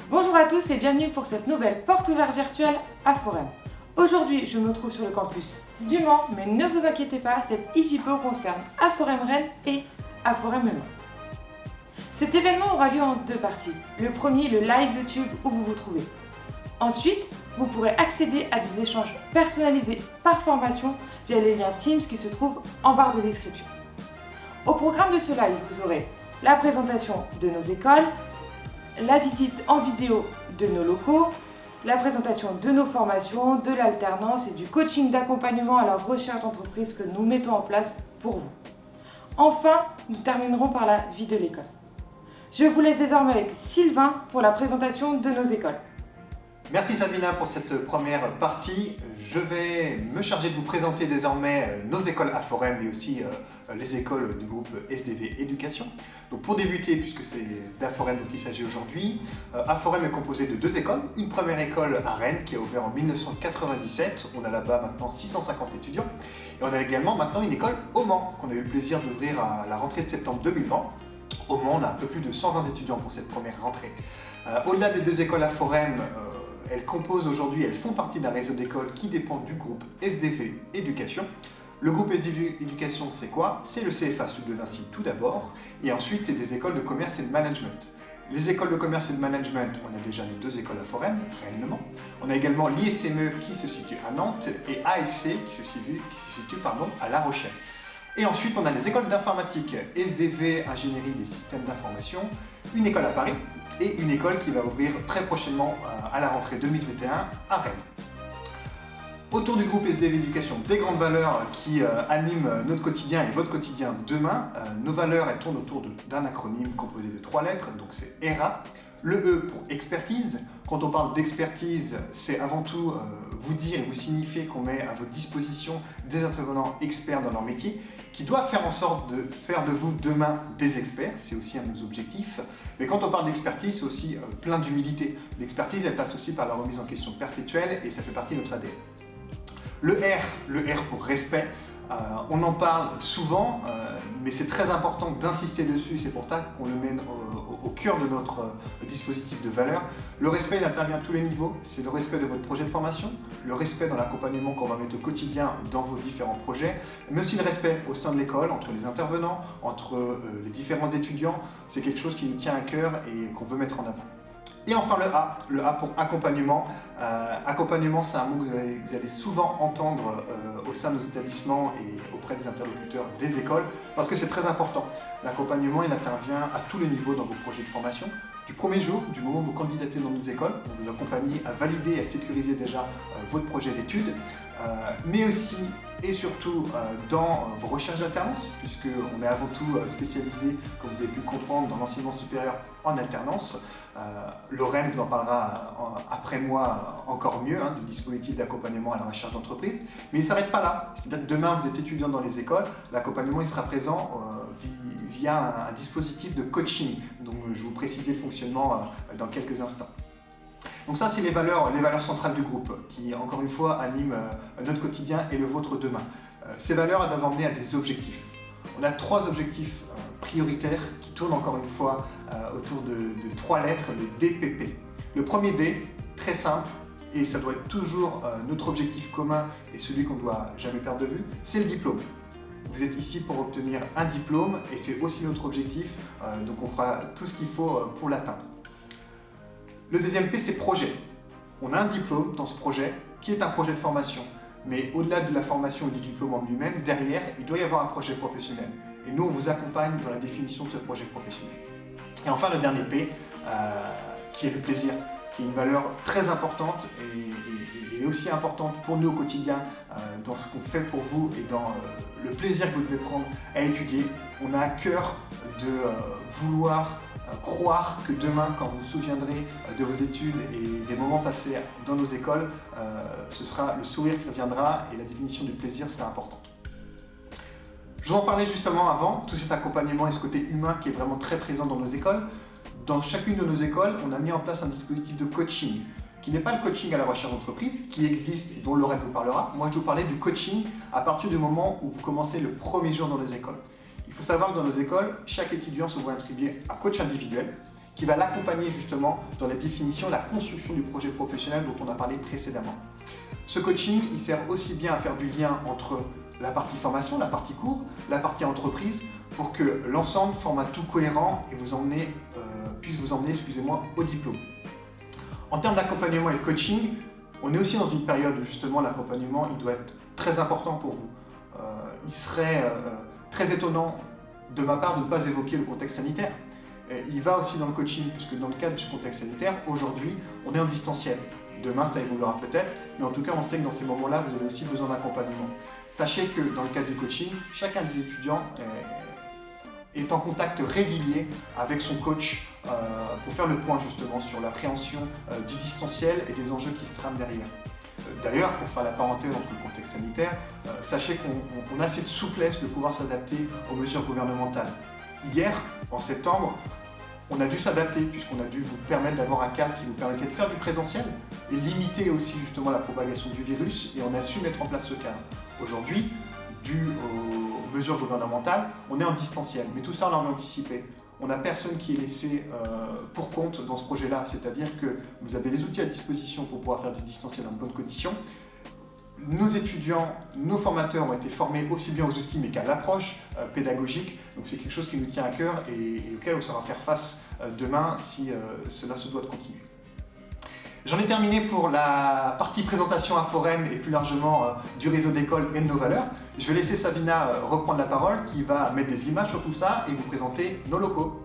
Bonjour à tous et bienvenue pour cette nouvelle porte ouverte virtuelle à Forem. Aujourd'hui, je me trouve sur le campus du Mans, mais ne vous inquiétez pas, cette IJPO concerne Aforem Rennes et Aforem Le Mans. Cet événement aura lieu en deux parties. Le premier, le live YouTube où vous vous trouvez. Ensuite, vous pourrez accéder à des échanges personnalisés par formation via les liens Teams qui se trouvent en barre de description. Au programme de ce live, vous aurez la présentation de nos écoles, la visite en vidéo de nos locaux, la présentation de nos formations, de l'alternance et du coaching d'accompagnement à la recherche d'entreprise que nous mettons en place pour vous. Enfin, nous terminerons par la vie de l'école. Je vous laisse désormais avec Sylvain pour la présentation de nos écoles. Merci Sabina pour cette première partie. Je vais me charger de vous présenter désormais nos écoles Aforem mais aussi les écoles du groupe SDV Éducation. Donc pour débuter, puisque c'est d'Aforem dont il s'agit aujourd'hui, Aforem est composé de deux écoles. Une première école à Rennes qui a ouvert en 1997. On a là-bas maintenant 650 étudiants. Et on a également maintenant une école au Mans qu'on a eu le plaisir d'ouvrir à la rentrée de septembre 2020. Au Mans, on a un peu plus de 120 étudiants pour cette première rentrée. Au-delà des deux écoles Aforem, elles composent aujourd'hui, elles font partie d'un réseau d'écoles qui dépend du groupe SDV Éducation. Le groupe SDV Éducation, c'est quoi? C'est le CFA Sud de Vinci tout d'abord, et ensuite c'est des écoles de commerce et de management. Les écoles de commerce et de management, on a déjà les deux écoles Aforem, réellement. On a également l'ISME qui se situe à Nantes et AFC qui se situe à La Rochelle. Et ensuite, on a les écoles d'informatique, SDV, Ingénierie des systèmes d'information, une école à Paris et une école qui va ouvrir très prochainement à la rentrée 2021 à Rennes. Autour du groupe SDV Éducation, des grandes valeurs qui animent notre quotidien et votre quotidien demain. Nos valeurs, elles tournent autour d'un acronyme composé de 3 lettres, donc c'est ERA. Le E pour expertise. Quand on parle d'expertise, c'est avant tout vous dire et vous signifier qu'on met à votre disposition des intervenants experts dans leur métier qui doivent faire en sorte de faire de vous demain des experts. C'est aussi un de nos objectifs. Mais quand on parle d'expertise, c'est aussi plein d'humilité. L'expertise, elle passe aussi par la remise en question perpétuelle et ça fait partie de notre ADN. Le R pour respect. On en parle souvent, mais c'est très important d'insister dessus, c'est pour ça qu'on le met au cœur de notre dispositif de valeur. Le respect, il intervient à tous les niveaux, c'est le respect de votre projet de formation, le respect dans l'accompagnement qu'on va mettre au quotidien dans vos différents projets, mais aussi le respect au sein de l'école, entre les intervenants, entre les différents étudiants, c'est quelque chose qui nous tient à cœur et qu'on veut mettre en avant. Et enfin le A pour accompagnement. Accompagnement, c'est un mot que vous allez souvent entendre au sein de nos établissements et auprès des interlocuteurs des écoles, parce que c'est très important. L'accompagnement, il intervient à tous les niveaux dans vos projets de formation. Du premier jour, du moment où vous candidatez dans nos écoles, on vous accompagne à valider et à sécuriser déjà votre projet d'études, mais aussi et surtout dans vos recherches d'alternance, puisqu'on est avant tout spécialisé, comme vous avez pu le comprendre, dans l'enseignement supérieur en alternance. Lorraine vous en parlera après moi encore mieux, du dispositif d'accompagnement à la recherche d'entreprise. Mais il ne s'arrête pas là. C'est-à-dire que demain, vous êtes étudiant dans les écoles, l'accompagnement il sera présent via un dispositif de coaching. Donc je vais vous préciser le fonctionnement dans quelques instants. Donc ça, c'est les valeurs centrales du groupe qui, encore une fois, animent notre quotidien et le vôtre demain. Ces valeurs elles doivent emmener à des objectifs. On a 3 objectifs prioritaires qui tournent encore une fois autour de 3 lettres, le DPP. Le premier D, très simple, et ça doit être toujours notre objectif commun et celui qu'on ne doit jamais perdre de vue, c'est le diplôme. Vous êtes ici pour obtenir un diplôme et c'est aussi notre objectif, donc on fera tout ce qu'il faut pour l'atteindre. Le deuxième P, c'est projet. On a un diplôme dans ce projet qui est un projet de formation. Mais au-delà de la formation et du diplôme en lui-même, derrière, il doit y avoir un projet professionnel. Et nous, on vous accompagne dans la définition de ce projet professionnel. Et enfin, le dernier P, qui est le plaisir, qui est une valeur très importante et aussi importante pour nous au quotidien, dans ce qu'on fait pour vous et dans le plaisir que vous devez prendre à étudier. On a à cœur de vouloir croire que demain, quand vous vous souviendrez de vos études et des moments passés dans nos écoles, ce sera le sourire qui reviendra et la définition du plaisir sera importante. Je vous en parlais justement avant, tout cet accompagnement et ce côté humain qui est vraiment très présent dans nos écoles. Dans chacune de nos écoles, on a mis en place un dispositif de coaching, qui n'est pas le coaching à la recherche d'entreprise, qui existe et dont Lorraine vous parlera. Moi, je vous parlais du coaching à partir du moment où vous commencez le premier jour dans les écoles. Il faut savoir que dans nos écoles, chaque étudiant se voit attribuer un coach individuel qui va l'accompagner justement dans la définition, la construction du projet professionnel dont on a parlé précédemment. Ce coaching, il sert aussi bien à faire du lien entre la partie formation, la partie cours, la partie entreprise, pour que l'ensemble forme un tout cohérent et puisse vous emmener au diplôme. En termes d'accompagnement et de coaching, on est aussi dans une période où justement l'accompagnement il doit être très important pour vous. Il serait très étonnant de ma part de ne pas évoquer le contexte sanitaire. Il va aussi dans le coaching, puisque dans le cadre du contexte sanitaire, aujourd'hui, on est en distanciel. Demain, ça évoluera peut-être, mais en tout cas, on sait que dans ces moments-là, vous avez aussi besoin d'accompagnement. Sachez que dans le cadre du coaching, chacun des étudiants est en contact régulier avec son coach pour faire le point justement sur l'appréhension du distanciel et des enjeux qui se trament derrière. D'ailleurs, pour faire la parenthèse entre le contexte sanitaire, sachez qu'on a cette souplesse de pouvoir s'adapter aux mesures gouvernementales. Hier, en septembre, on a dû s'adapter puisqu'on a dû vous permettre d'avoir un cadre qui vous permettait de faire du présentiel et limiter aussi justement la propagation du virus, et on a su mettre en place ce cadre. Aujourd'hui, dû aux mesures gouvernementales, on est en distanciel, mais tout ça on l'a anticipé. On n'a personne qui est laissé pour compte dans ce projet-là, c'est-à-dire que vous avez les outils à disposition pour pouvoir faire du distanciel en bonnes conditions. Nos étudiants, nos formateurs ont été formés aussi bien aux outils mais qu'à l'approche pédagogique, donc c'est quelque chose qui nous tient à cœur et auquel on saura faire face demain si cela se doit de continuer. J'en ai terminé pour la partie présentation à Forem et plus largement du réseau d'écoles et de nos valeurs. Je vais laisser Savina reprendre la parole qui va mettre des images sur tout ça et vous présenter nos locaux.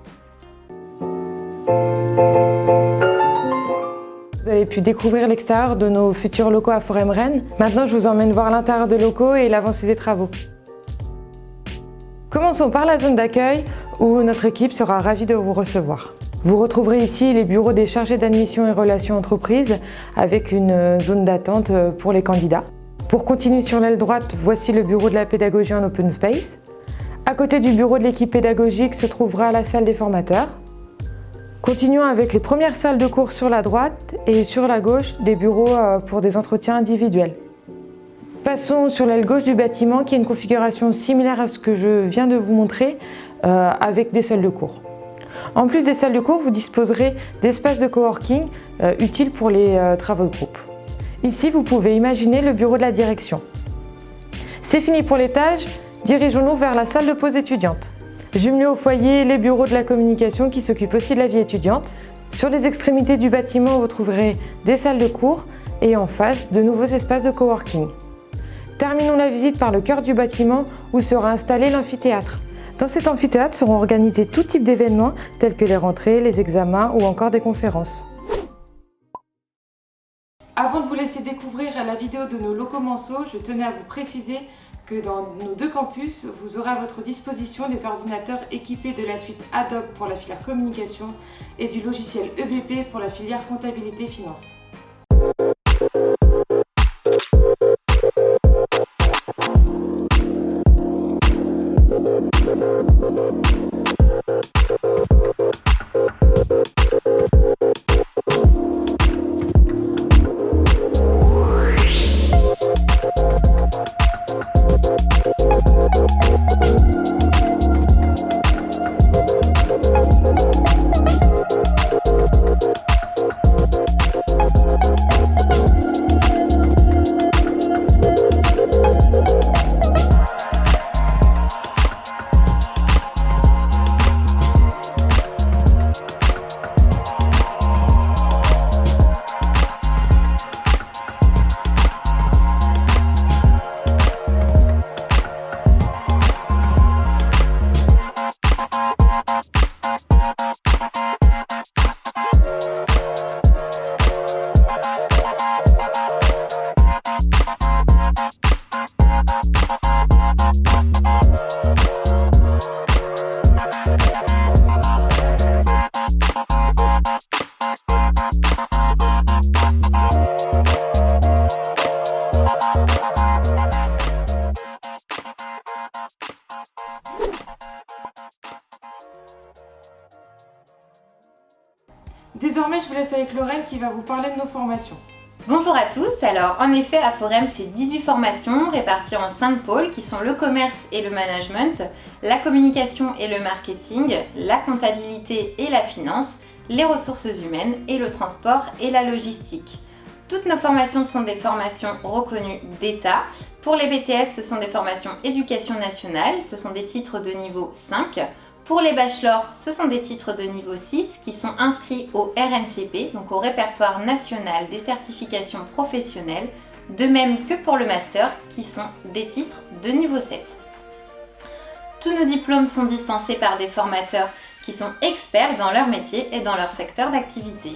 Vous avez pu découvrir l'extérieur de nos futurs locaux à Forem Rennes. Maintenant, je vous emmène voir l'intérieur des locaux et l'avancée des travaux. Commençons par la zone d'accueil où notre équipe sera ravie de vous recevoir. Vous retrouverez ici les bureaux des chargés d'admission et relations entreprises avec une zone d'attente pour les candidats. Pour continuer sur l'aile droite, voici le bureau de la pédagogie en open space. À côté du bureau de l'équipe pédagogique se trouvera la salle des formateurs. Continuons avec les premières salles de cours sur la droite et sur la gauche des bureaux pour des entretiens individuels. Passons sur l'aile gauche du bâtiment qui a une configuration similaire à ce que je viens de vous montrer avec des salles de cours. En plus des salles de cours, vous disposerez d'espaces de coworking utiles pour les travaux de groupe. Ici, vous pouvez imaginer le bureau de la direction. C'est fini pour l'étage, dirigeons-nous vers la salle de pause étudiante. Jumelés au foyer, les bureaux de la communication qui s'occupent aussi de la vie étudiante. Sur les extrémités du bâtiment, vous trouverez des salles de cours et en face, de nouveaux espaces de coworking. Terminons la visite par le cœur du bâtiment où sera installé l'amphithéâtre. Dans cet amphithéâtre seront organisés tout type d'événements tels que les rentrées, les examens ou encore des conférences. Avant de vous laisser découvrir la vidéo de nos locaux Manceau, je tenais à vous préciser que dans nos deux campus, vous aurez à votre disposition des ordinateurs équipés de la suite Adobe pour la filière communication et du logiciel EBP pour la filière comptabilité finance. Désormais, je vous laisse avec Lorraine qui va vous parler de nos formations. Bonjour à tous, alors en effet à Forem c'est 18 formations réparties en 5 pôles qui sont le commerce et le management, la communication et le marketing, la comptabilité et la finance, les ressources humaines et le transport et la logistique. Toutes nos formations sont des formations reconnues d'État. Pour les BTS, ce sont des formations éducation nationale, ce sont des titres de niveau 5. Pour les bachelors, ce sont des titres de niveau 6 qui sont inscrits au RNCP, donc au répertoire national des certifications professionnelles, de même que pour le master qui sont des titres de niveau 7. Tous nos diplômes sont dispensés par des formateurs qui sont experts dans leur métier et dans leur secteur d'activité.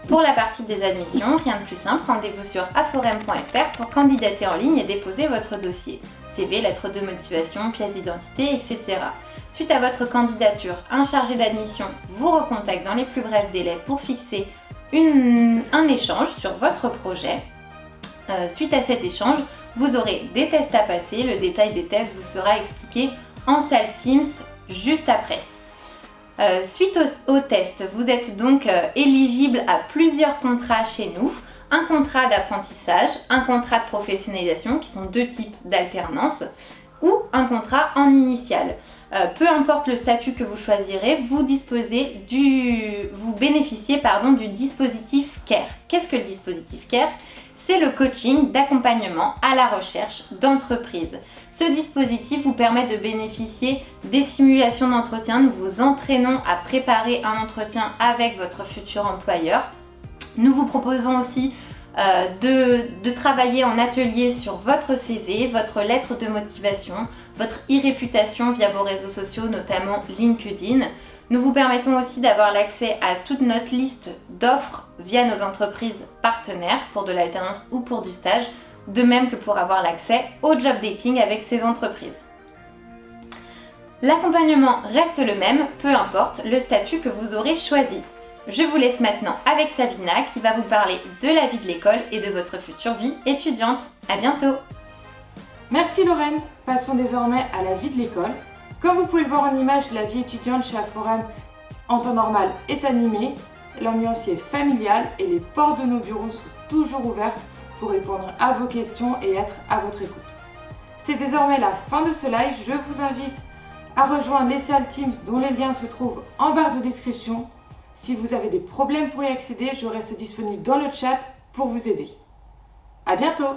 Pour la partie des admissions, rien de plus simple, rendez-vous sur aforem.fr pour candidater en ligne et déposer votre dossier. CV, lettre de motivation, pièce d'identité, etc. Suite à votre candidature, un chargé d'admission vous recontacte dans les plus brefs délais pour fixer un échange sur votre projet. Suite à cet échange, vous aurez des tests à passer. Le détail des tests vous sera expliqué en salle Teams juste après. Suite au test, vous êtes donc éligible à plusieurs contrats chez nous. Un contrat d'apprentissage, un contrat de professionnalisation qui sont deux types d'alternance ou un contrat en initial. Peu importe le statut que vous choisirez, vous bénéficiez du dispositif CARE. Qu'est-ce que le dispositif CARE ? C'est le coaching d'accompagnement à la recherche d'entreprise. Ce dispositif vous permet de bénéficier des simulations d'entretien. Nous vous entraînons à préparer un entretien avec votre futur employeur. Nous vous proposons aussi de travailler en atelier sur votre CV, votre lettre de motivation, votre e-réputation via vos réseaux sociaux, notamment LinkedIn. Nous vous permettons aussi d'avoir l'accès à toute notre liste d'offres via nos entreprises partenaires pour de l'alternance ou pour du stage, de même que pour avoir l'accès au job dating avec ces entreprises. L'accompagnement reste le même, peu importe le statut que vous aurez choisi. Je vous laisse maintenant avec Savina qui va vous parler de la vie de l'école et de votre future vie étudiante. À bientôt! Merci Lorraine. Passons désormais à la vie de l'école. Comme vous pouvez le voir en image, la vie étudiante chez Aforem en temps normal est animée, l'ambiance y est familiale et les portes de nos bureaux sont toujours ouvertes pour répondre à vos questions et être à votre écoute. C'est désormais la fin de ce live, je vous invite à rejoindre les salles Teams dont les liens se trouvent en barre de description. Si vous avez des problèmes pour y accéder, je reste disponible dans le chat pour vous aider. À bientôt!